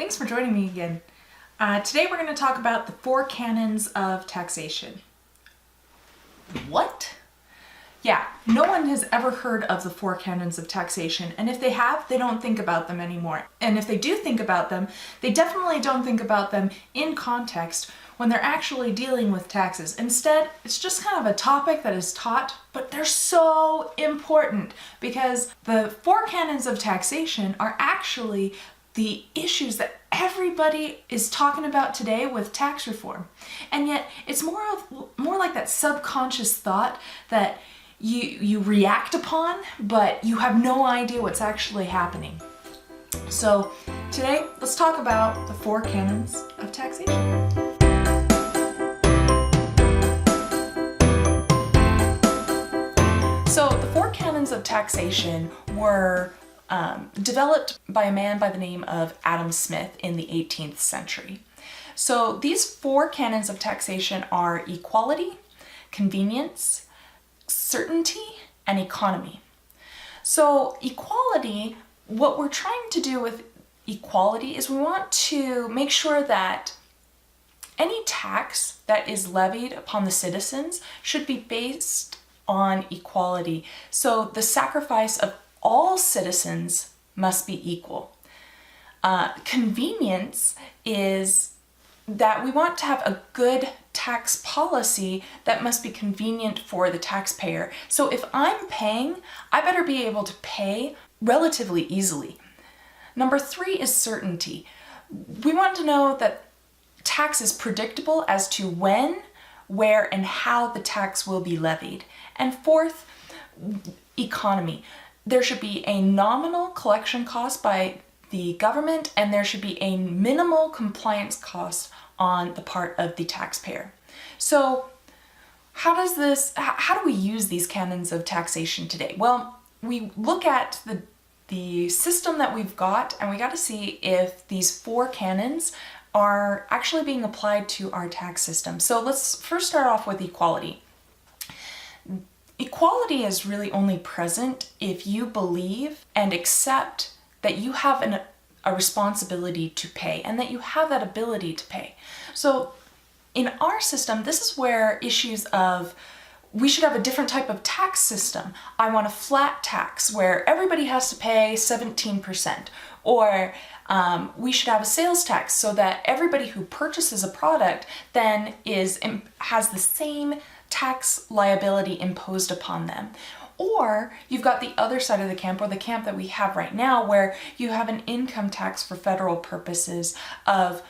Thanks for joining me again. Today we're going to talk about the 4 canons of taxation. What? Yeah, no one has ever heard of the 4 canons of taxation, and if they have, they don't think about them anymore. And if they do think about them, they definitely don't think about them in context when they're actually dealing with taxes. Instead, it's just kind of a topic that is taught, but they're so important because the 4 canons of taxation are actually the issues that everybody is talking about today with tax reform. And yet it's more like that subconscious thought that you react upon, but you have no idea what's actually happening. So today, let's talk about the 4 canons of taxation. So the 4 canons of taxation were developed by a man by the name of Adam Smith in the 18th century. So these 4 canons of taxation are equality, convenience, certainty, and economy. So equality, what we're trying to do with equality is we want to make sure that any tax that is levied upon the citizens should be based on equality. So the sacrifice of all citizens must be equal. Convenience is that we want to have a good tax policy that must be convenient for the taxpayer. So if I'm paying, I better be able to pay relatively easily. Number 3 is certainty. We want to know that tax is predictable as to when, where, and how the tax will be levied. And 4th, economy. There should be a nominal collection cost by the government, and there should be a minimal compliance cost on the part of the taxpayer. So how do we use these canons of taxation today? Well, we look at the system that we've got, and we got to see if these 4 canons are actually being applied to our tax system. So let's first start off with equality. Equality is really only present if you believe and accept that you have a responsibility to pay and that you have that ability to pay. So in our system, this is where issues of we should have a different type of tax system. I want a flat tax where everybody has to pay 17%, or we should have a sales tax so that everybody who purchases a product then has the same tax liability imposed upon them. Or you've got the other side of the camp, or the camp that we have right now, where you have an income tax for federal purposes of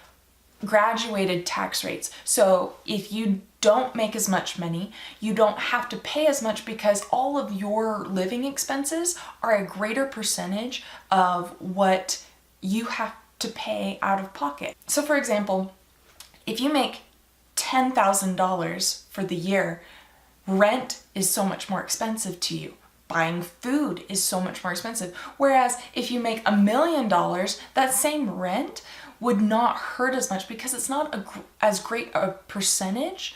graduated tax rates. So if you don't make as much money, you don't have to pay as much because all of your living expenses are a greater percentage of what you have to pay out of pocket. So for example, if you make $10,000 for the year, rent is so much more expensive to you. Buying food is so much more expensive. Whereas if you make $1 million, that same rent would not hurt as much because it's not as great a percentage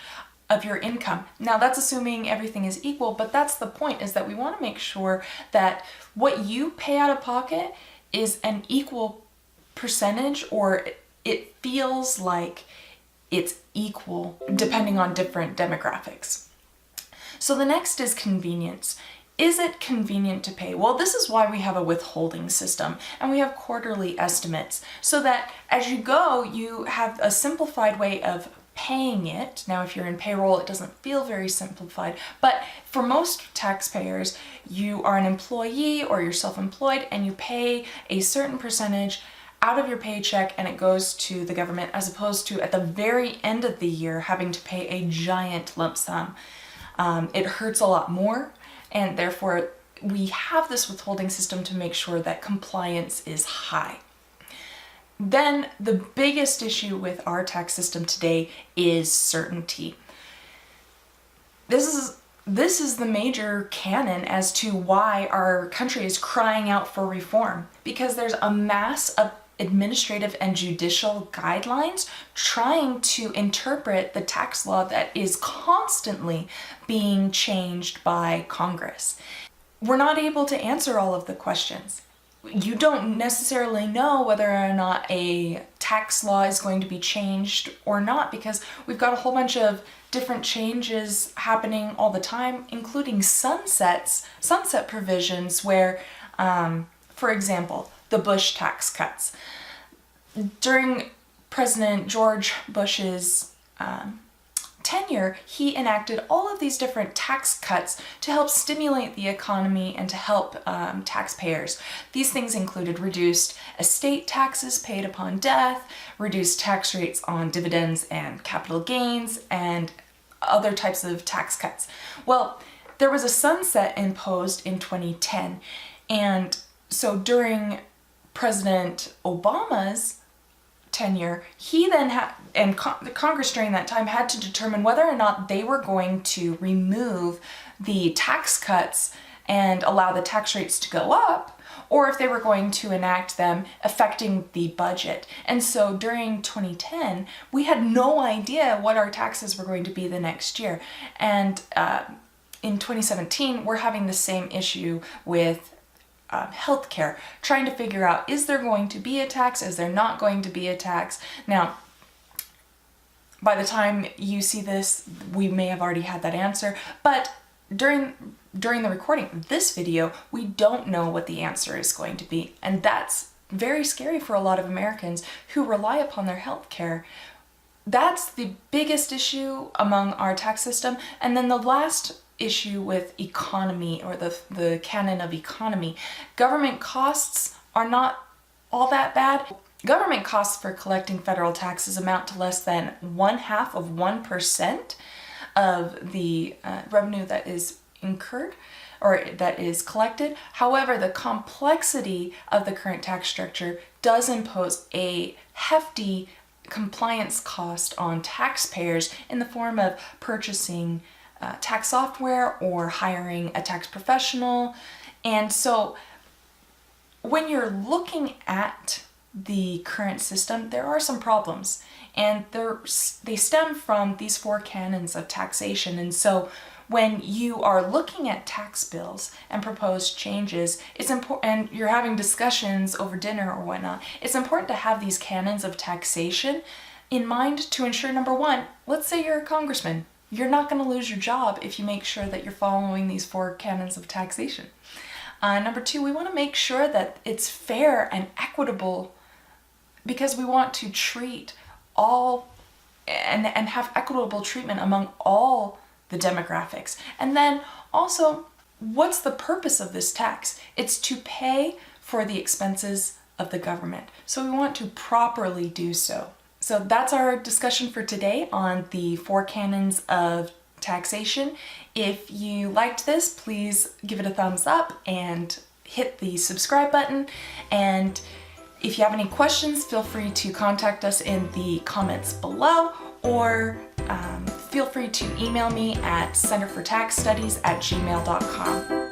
of your income. Now that's assuming everything is equal, but that's the point, is that we want to make sure that what you pay out of pocket is an equal percentage, or it feels like it's equal depending on different demographics. So the next is convenience. Is it convenient to pay? Well, this is why we have a withholding system and we have quarterly estimates, so that as you go, you have a simplified way of paying it. Now, if you're in payroll, it doesn't feel very simplified, but for most taxpayers, you are an employee or you're self-employed and you pay a certain percentage out of your paycheck and it goes to the government, as opposed to at the very end of the year having to pay a giant lump sum. It hurts a lot more, and therefore we have this withholding system to make sure that compliance is high. Then the biggest issue with our tax system today is certainty. This is the major canon as to why our country is crying out for reform, because there's a mass of administrative and judicial guidelines trying to interpret the tax law that is constantly being changed by Congress. We're not able to answer all of the questions. you don't necessarily know whether or not a tax law is going to be changed or not, because we've got a whole bunch of different changes happening all the time, including sunset provisions where, for example, the Bush tax cuts. During President George Bush's tenure, he enacted all of these different tax cuts to help stimulate the economy and to help taxpayers. These things included reduced estate taxes paid upon death, reduced tax rates on dividends and capital gains, and other types of tax cuts. Well, there was a sunset imposed in 2010, and so during President Obama's tenure, he then had, and the Congress during that time had to determine whether or not they were going to remove the tax cuts and allow the tax rates to go up, or if they were going to enact them affecting the budget. And so during 2010, we had no idea what our taxes were going to be the next year. And in 2017, we're having the same issue with healthcare, trying to figure out, is there going to be a tax? Is there not going to be a tax? Now, by the time you see this, we may have already had that answer, but during the recording of this video, we don't know what the answer is going to be, and that's very scary for a lot of Americans who rely upon their healthcare. That's the biggest issue among our tax system. And then the last issue with economy, or the canon of economy. Government costs are not all that bad. Government costs for collecting federal taxes amount to less than 0.5% of the revenue that is incurred or that is collected. However, the complexity of the current tax structure does impose a hefty compliance cost on taxpayers in the form of purchasing tax software or hiring a tax professional. And so when you're looking at the current system, there are some problems, and they stem from these 4 canons of taxation. And so when you are looking at tax bills and proposed changes, it's important, and you're having discussions over dinner or whatnot, it's important to have these canons of taxation in mind to ensure, number one, let's say you're a congressman. You're not going to lose your job if you make sure that you're following these 4 canons of taxation. Number 2, we want to make sure that it's fair and equitable, because we want to treat all and have equitable treatment among all the demographics. And then also, what's the purpose of this tax? It's to pay for the expenses of the government. So we want to properly do so. So that's our discussion for today on the 4 canons of taxation. If you liked this, please give it a thumbs up and hit the subscribe button. And if you have any questions, feel free to contact us in the comments below, or feel free to email me at centerfortaxstudies@gmail.com.